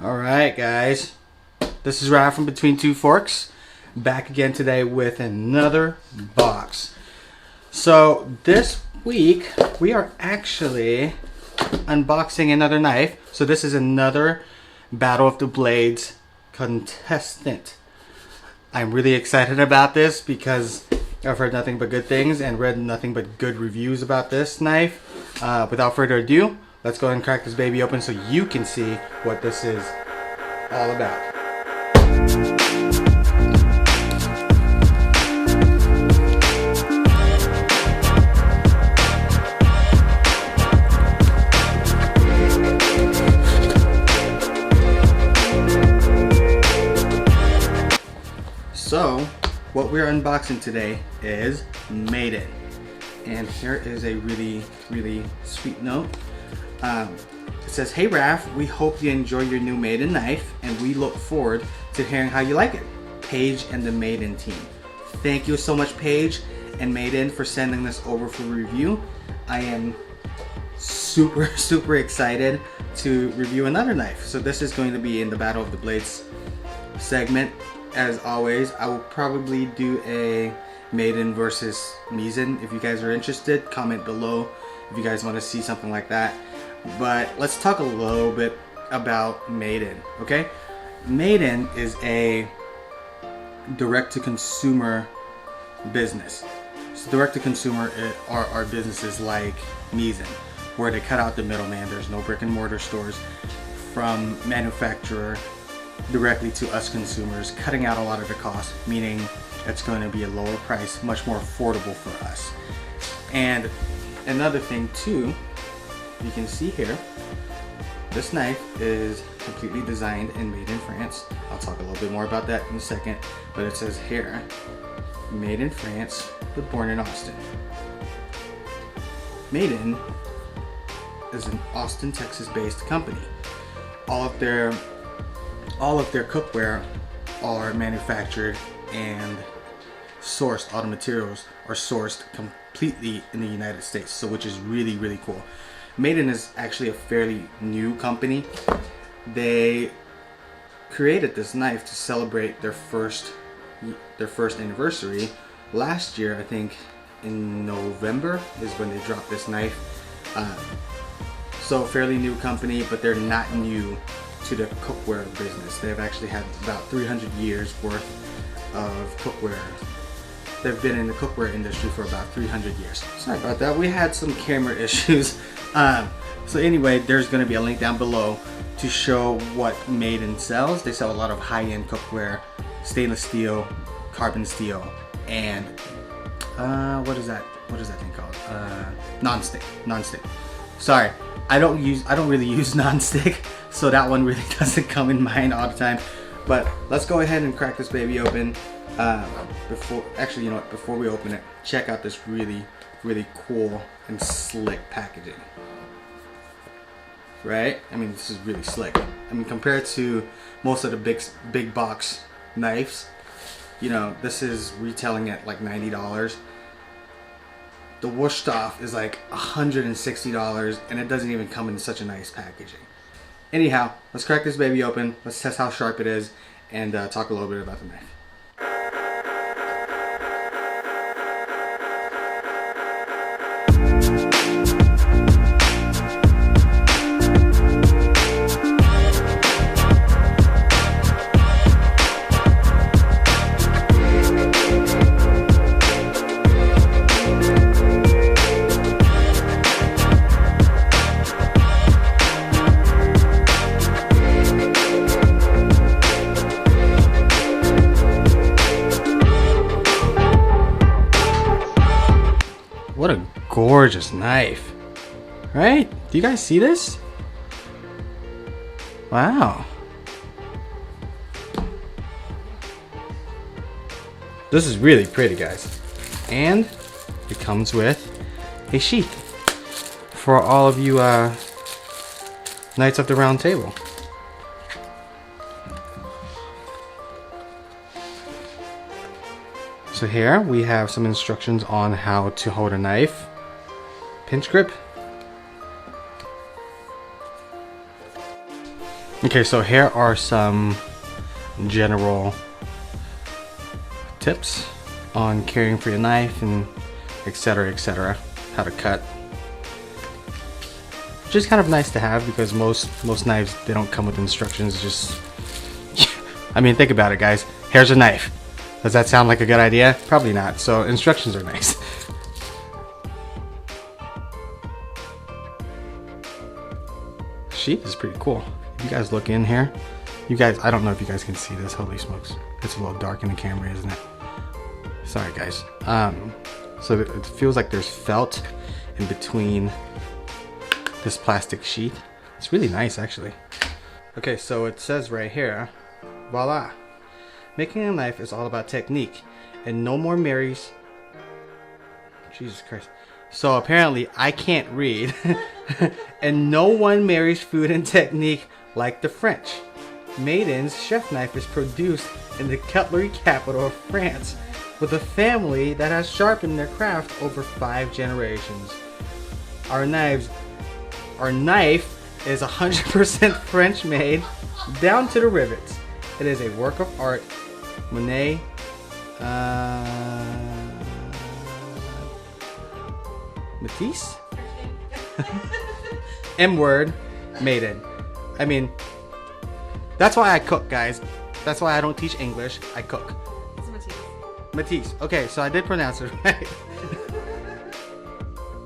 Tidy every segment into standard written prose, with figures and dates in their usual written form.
Alright guys, this is Ralph from Between Two Forks, back again today with another box. So this week we are actually unboxing another knife. So this is another Battle of the Blades contestant. I'm really excited about this because I've heard nothing but good things and read nothing but good reviews about this knife. Without further ado, let's go ahead and crack this baby open so you can see what this is all about. So, what we're unboxing today is Misen. And here is a really sweet note. It says, "Hey Raph, we hope you enjoy your new Misen knife and we look forward to hearing how you like it. Paige and the Misen team." Thank you so much, Paige and Misen, for sending this over for review. I am super excited to review another knife. So this is going to be in the Battle of the Blades segment. As always, I will probably do a Misen versus Misen. If you guys are interested, comment below if you guys want to see something like that. But let's talk a little bit about Misen, okay? Misen is a direct-to-consumer business. So direct-to-consumer are businesses like Misen, where they cut out the middleman. There's no brick-and-mortar stores. From manufacturer directly to us consumers, cutting out a lot of the cost, meaning it's going to be a lower price, much more affordable for us. And another thing too, you can see here, this knife is completely designed and made in France. I'll talk a little bit more about that in a second, but it says here, made in France, but born in Austin. Misen is an Austin, Texas based company. All of their cookware are manufactured and sourced, all the materials are sourced completely in the United States, so which is really cool. Misen is actually a fairly new company. They created this knife to celebrate their first anniversary. Last year, I think in November is when they dropped this knife. So fairly new company, but they're not new to the cookware business. They've actually had about 300 years worth of cookware. They've been in the cookware industry for about 300 years. Sorry about that, we had some camera issues. So anyway, there's going to be a link down below to show what Misen sells. They sell a lot of high-end cookware, stainless steel, carbon steel, and what is that thing called? Non-stick. Sorry, I don't really use non-stick, so that one really doesn't come in mind all the time. But let's go ahead and crack this baby open. Before we open it, check out this really cool and slick packaging. Right? I mean, this is really slick. I mean, compared to most of the big box knives, you know, this is retailing at like $90. The Wusthof is like $160, and it doesn't even come in such a nice packaging. Anyhow, let's crack this baby open. Let's test how sharp it is and talk a little bit about the knife. What a gorgeous knife, right? Do you guys see this? Wow. This is really pretty, guys. And it comes with a sheath for all of you Knights of the Round Table. So here we have some instructions on how to hold a knife. Pinch grip. Okay, so here are some general tips on caring for your knife and etc. How to cut. Which is kind of nice to have because most knives, they don't come with instructions. Just I mean, think about it, guys. Here's a knife. Does that sound like a good idea? Probably not. So instructions are nice. Sheath is pretty cool. If you guys look in here, you guys, I don't know if you guys can see this. Holy smokes. It's a little dark in the camera, isn't it? Sorry, guys. So it feels like there's felt in between this plastic sheath. It's really nice, actually. Okay, so it says right here, voila. Making a knife is all about technique, and no more Marys. Jesus Christ. So apparently I can't read, and no one marries food and technique like the French. Maiden's chef knife is produced in the cutlery capital of France, with a family that has sharpened their craft over 5 generations. Our knife is 100% French made, down to the rivets. It is a work of art. Monet, Matisse? M-word, Maiden. I mean, that's why I cook, guys. That's why I don't teach English. I cook. It's Matisse. Matisse. Okay, so I did pronounce it right.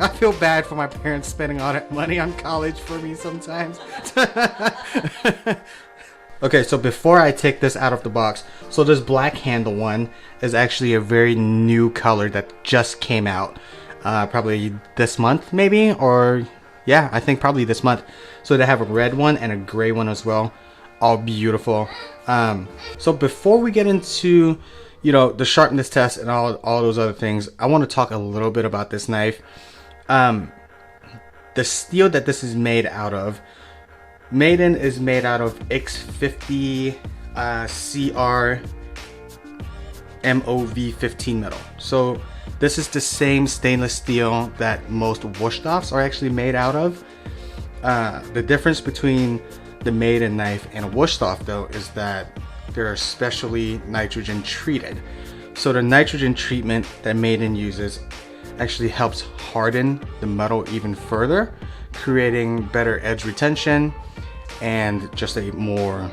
I feel bad for my parents spending all that money on college for me sometimes. Okay, so before I take this out of the box, so this black handle one is actually a very new color that just came out. Probably this month, maybe, or yeah, I think probably this month. So they have a red one and a gray one as well. All beautiful. So before we get into, you know, the sharpness test and all those other things, I want to talk a little bit about this knife. The steel that this is made out of, Maiden is made out of X50 CR MOV15 metal. So this is the same stainless steel that most Wusthofs are actually made out of. The difference between the Maiden knife and a Wusthof though is that they're specially nitrogen treated. So the nitrogen treatment that Maiden uses actually helps harden the metal even further, creating better edge retention and just a more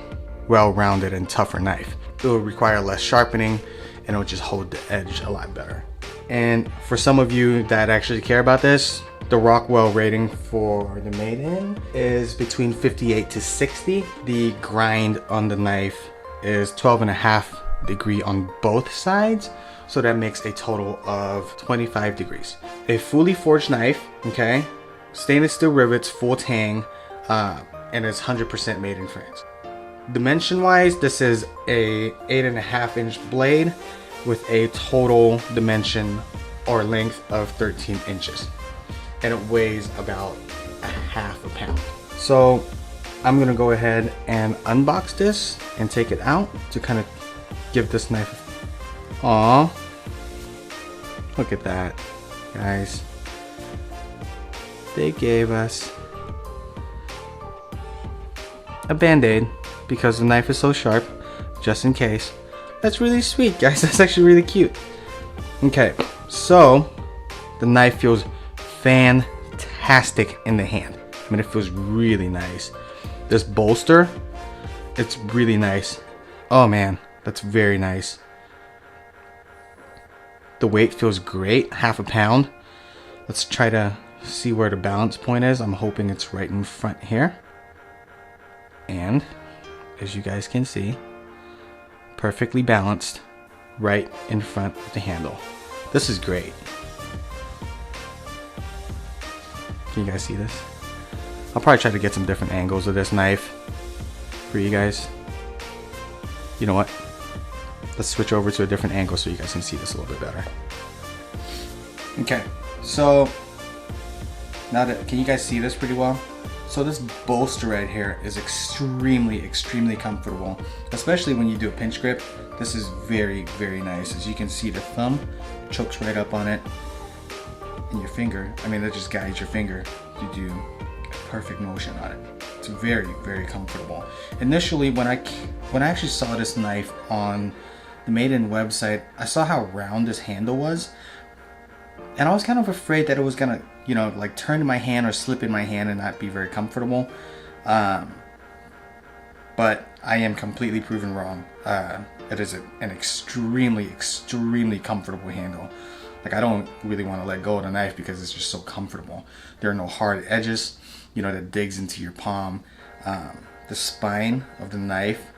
well-rounded and tougher knife. It will require less sharpening and it will just hold the edge a lot better. And for some of you that actually care about this, the Rockwell rating for the Maiden is between 58 to 60. The grind on the knife is 12.5 degree on both sides. So that makes a total of 25 degrees. A fully forged knife, okay? Stainless steel rivets, full tang, and it's 100% made in France. Dimension wise, this is a 8.5 inch blade with a total dimension or length of 13 inches. And it weighs about a half a pound. So I'm gonna go ahead and unbox this and take it out to kind of give this knife. Aww, look at that, guys. They gave us a band-aid because the knife is so sharp, just in case. That's really sweet, guys. That's actually really cute. Okay, so the knife feels fantastic in the hand. I mean, it feels really nice. This bolster, it's really nice. Oh man, that's very nice. The weight feels great, half a pound. Let's try to see where the balance point is. I'm hoping it's right in front here. And as you guys can see, perfectly balanced right in front of the handle. This is great. Can you guys see this? I'll probably try to get some different angles of this knife for you guys. You know what? Let's switch over to a different angle so you guys can see this a little bit better. Okay, so now that, can you guys see this pretty well? So this bolster right here is extremely comfortable, especially when you do a pinch grip. This is very nice. As you can see, the thumb chokes right up on it, and your finger, I mean, that just guides your finger to do a perfect motion on it. It's It's very, very comfortable. Initially, when I actually saw this knife on the Misen website, I saw how round this handle was, and I was kind of afraid that it was gonna, you know, like turn in my hand or slip in my hand and not be very comfortable. But I am completely proven wrong. It is an extremely, extremely comfortable handle. Like, I don't really want to let go of the knife because it's just so comfortable. There are no hard edges, you know, that digs into your palm. The spine of the knife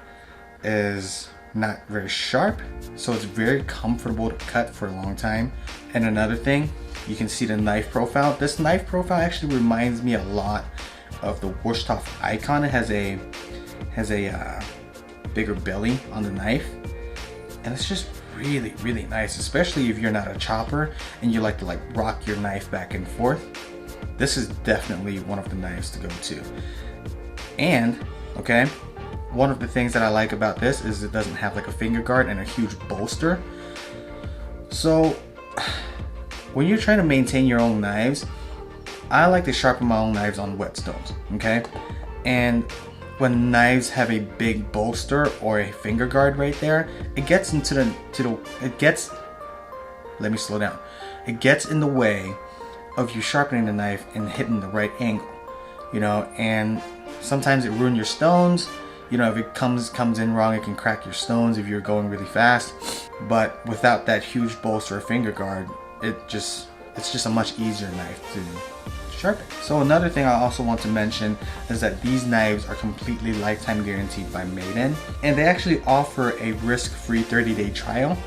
is not very sharp, so it's very comfortable to cut for a long time. And another thing, you can see the knife profile. This knife profile actually reminds me a lot of the Wusthof Ikon. It has a bigger belly on the knife, and it's just really, really nice, especially if you're not a chopper and you like to like rock your knife back and forth. This is definitely one of the knives to go to. And okay, one of the things that I like about this is it doesn't have like a finger guard and a huge bolster. So when you're trying to maintain your own knives, I like to sharpen my own knives on whetstones, okay? And when knives have a big bolster or a finger guard right there, it gets into let me slow down. It gets in the way of you sharpening the knife and hitting the right angle, you know, and sometimes it ruins your stones. You know, if it comes in wrong, it can crack your stones if you're going really fast. But without that huge bolster or finger guard, it's just a much easier knife to sharpen. So another thing I also want to mention is that these knives are completely lifetime guaranteed by Misen, and they actually offer a risk-free 30-day trial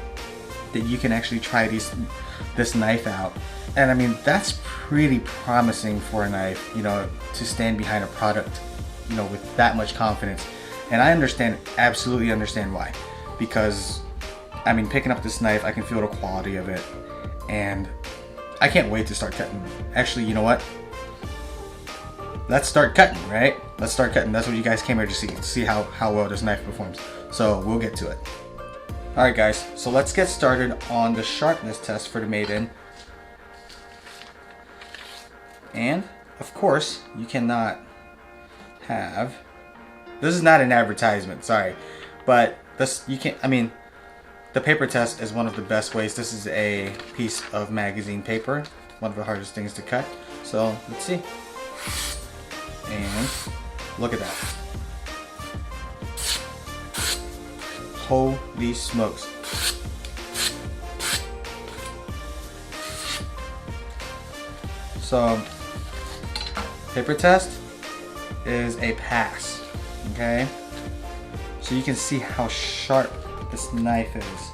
that you can actually try this knife out. And I mean, that's pretty promising for a knife, you know, to stand behind a product, you know, with that much confidence. And I absolutely understand why. Because, I mean, picking up this knife, I can feel the quality of it, and I can't wait to start cutting. Actually, you know what? Let's start cutting, right? Let's start cutting. That's what you guys came here to see how well this knife performs. So we'll get to it. Alright guys, so let's get started on the sharpness test for the Misen. And, of course, you cannot have... This is not an advertisement, sorry. But this, you can't, I mean, the paper test is one of the best ways. This is a piece of magazine paper, one of the hardest things to cut. So, let's see. And look at that. Holy smokes. So, paper test is a pass, okay? So you can see how sharp this knife is.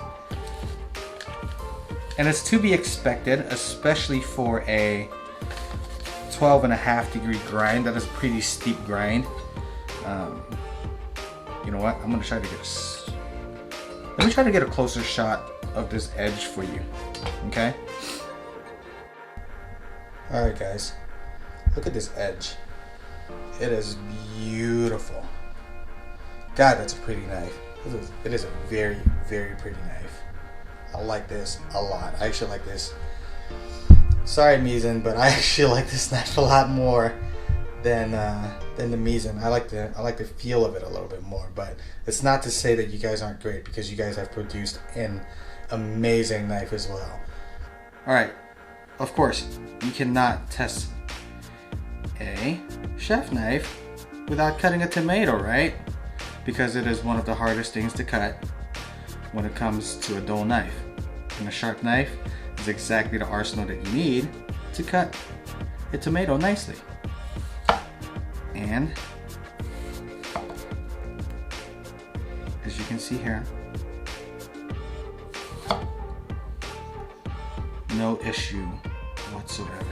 And it's to be expected, especially for a 12.5-degree grind. That is a pretty steep grind. You know what? I'm gonna try to let me try to get a closer shot of this edge for you. Okay? Alright guys. Look at this edge. It is beautiful. God, that's a pretty knife. It is a very, very pretty knife. I like this a lot. I actually like this. Sorry, Misen, but I actually like this knife a lot more than the Misen. I like the feel of it a little bit more. But it's not to say that you guys aren't great, because you guys have produced an amazing knife as well. All right. Of course, you cannot test a chef knife without cutting a tomato, right? Because it is one of the hardest things to cut when it comes to a dull knife. And a sharp knife is exactly the arsenal that you need to cut a tomato nicely. And as you can see here, no issue whatsoever.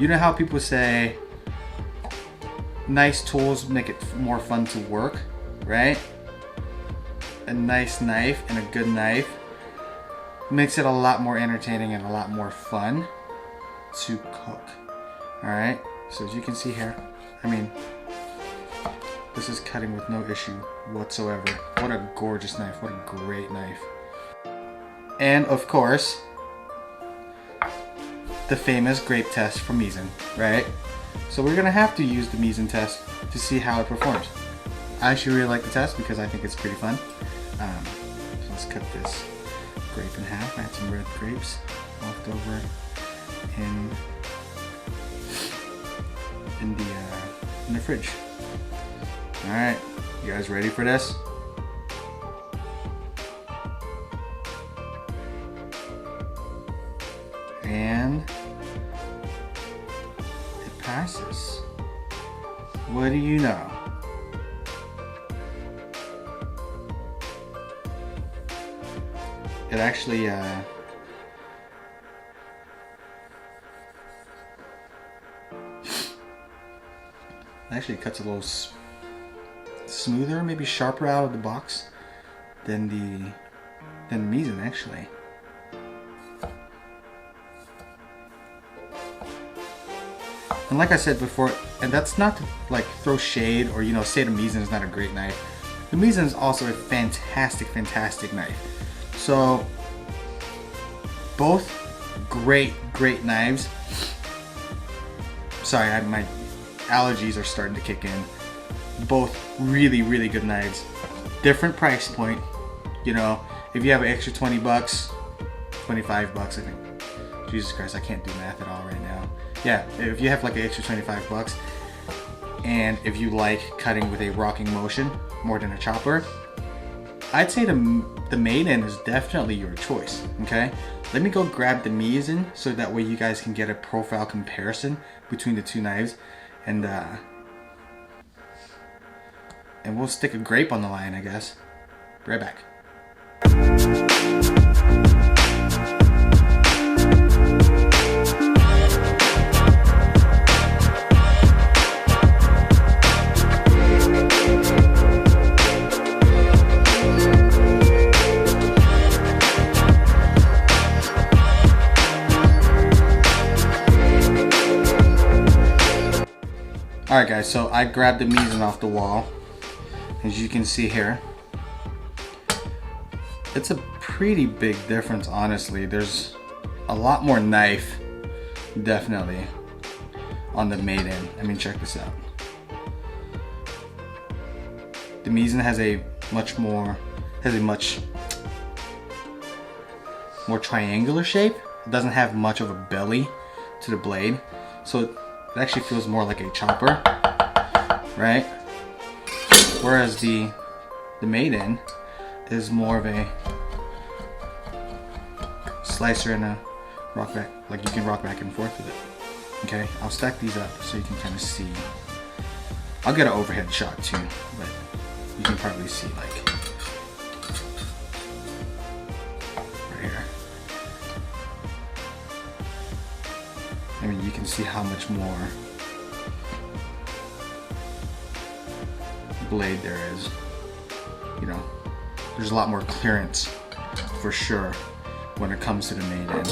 You know how people say nice tools make it more fun to work, right? A nice knife and a good knife makes it a lot more entertaining and a lot more fun to cook. Alright, so as you can see here, I mean, this is cutting with no issue whatsoever. What a gorgeous knife, what a great knife. And of course, the famous Grape Test from Misen, right? So we're gonna have to use the Misen test to see how it performs. I actually really like the test because I think it's pretty fun. So let's cut this grape in half. I had some red grapes left over in the fridge. All right, you guys ready for this? And it passes. What do you know? It actually cuts a little smoother, maybe sharper out of the box than the Misen actually. And like I said before, and that's not to like throw shade or say the Misen is not a great knife. The Misen is also a fantastic knife. So both great knives. Sorry, my allergies are starting to kick in. Both really good knives. Different price point. If you have an extra 20 bucks, 25 bucks, I think. Jesus Christ, I can't do math at all right now. Yeah, if you have like an extra 25 bucks, and if you like cutting with a rocking motion more than a chopper, I'd say the Misen is definitely your choice. Okay, let me go grab the Misen so that way you guys can get a profile comparison between the two knives, and we'll stick a grape on the line, I guess. Be right back. Alright guys, so I grabbed the Misen off the wall. As you can see here, it's a pretty big difference, honestly. There's a lot more knife, definitely, on the Misen. I mean, check this out. The Misen has a much more triangular shape. It doesn't have much of a belly to the blade, so it actually feels more like a chopper, right? Whereas the Misen is more of a slicer and a rock back, like you can rock back and forth with it. Okay, I'll stack these up so you can kind of see. I'll get an overhead shot too, but you can probably see like right here. I mean, you can see how much more blade there is. There's a lot more clearance for sure when it comes to the Misen.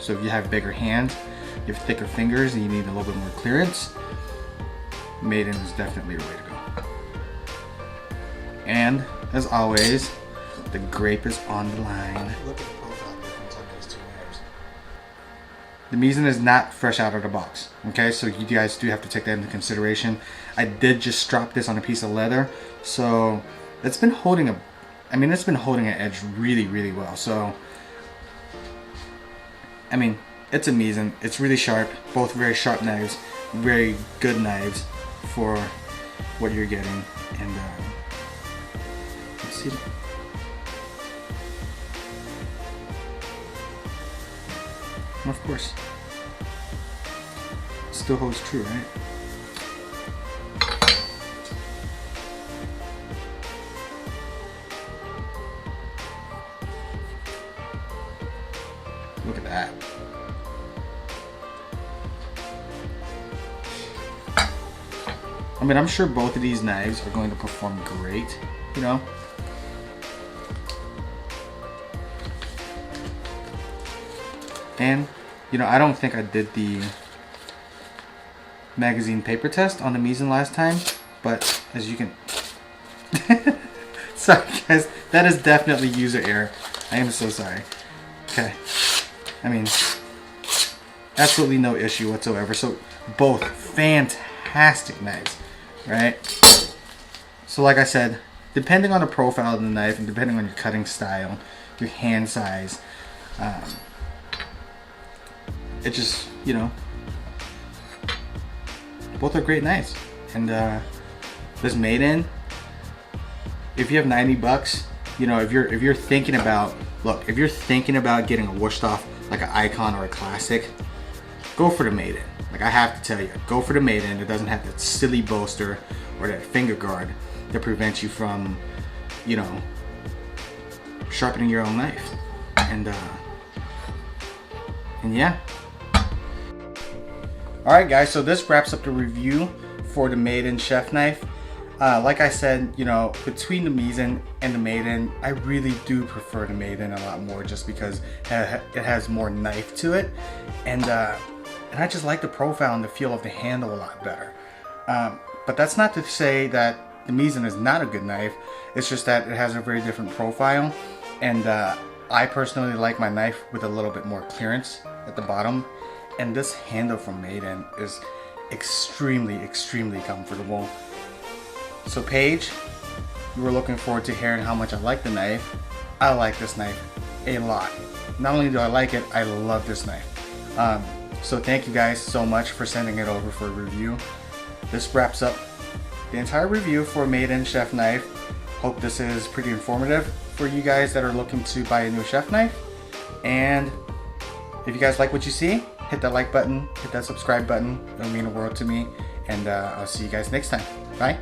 So if you have bigger hands, you have thicker fingers, and you need a little bit more clearance, Misen is definitely the way to go. And as always, the grape is on the line. Look at the profile difference on these two knives. The Misen is not fresh out of the box. Okay, so you guys do have to take that into consideration. I did just strap this on a piece of leather, so it's been holding an edge really well. So I mean, it's a Misen. It's really sharp. Both very sharp knives, very good knives for what you're getting. And let's see. And of course, still holds true, right? Look at that. I mean, I'm sure both of these knives are going to perform great, And, I don't think I did the magazine paper test on the Misen last time, but as you can... Sorry guys, that is definitely user error. I am so sorry. Okay. I mean, absolutely no issue whatsoever. So both fantastic knives, right? So like I said, depending on the profile of the knife and depending on your cutting style, your hand size, it just, you know, both are great knives. And this Misen, if you have 90 bucks, you know, if you're thinking about, look, if you're thinking about getting a Wusthof, like an Ikon or a Classic, go for the Misen. Like, I have to tell you, go for the Misen. It doesn't have that silly bolster or that finger guard that prevents you from, you know, sharpening your own knife. And yeah. Alright guys, so this wraps up the review for the Misen chef knife. Like I said, you know, between the Misen and the Misen, I really do prefer the Misen a lot more just because it has more knife to it. And I just like the profile and the feel of the handle a lot better. But that's not to say that the Misen is not a good knife. It's just that it has a very different profile. And I personally like my knife with a little bit more clearance at the bottom. And this handle from Misen is extremely, extremely comfortable. So Paige, you were looking forward to hearing how much I like the knife. I like this knife a lot. Not only do I like it, I love this knife. So thank you guys so much for sending it over for a review. This wraps up the entire review for Misen chef knife. Hope this is pretty informative for you guys that are looking to buy a new chef knife. And if you guys like what you see, hit that like button, hit that subscribe button. It'll mean the world to me. And I'll see you guys next time. Bye.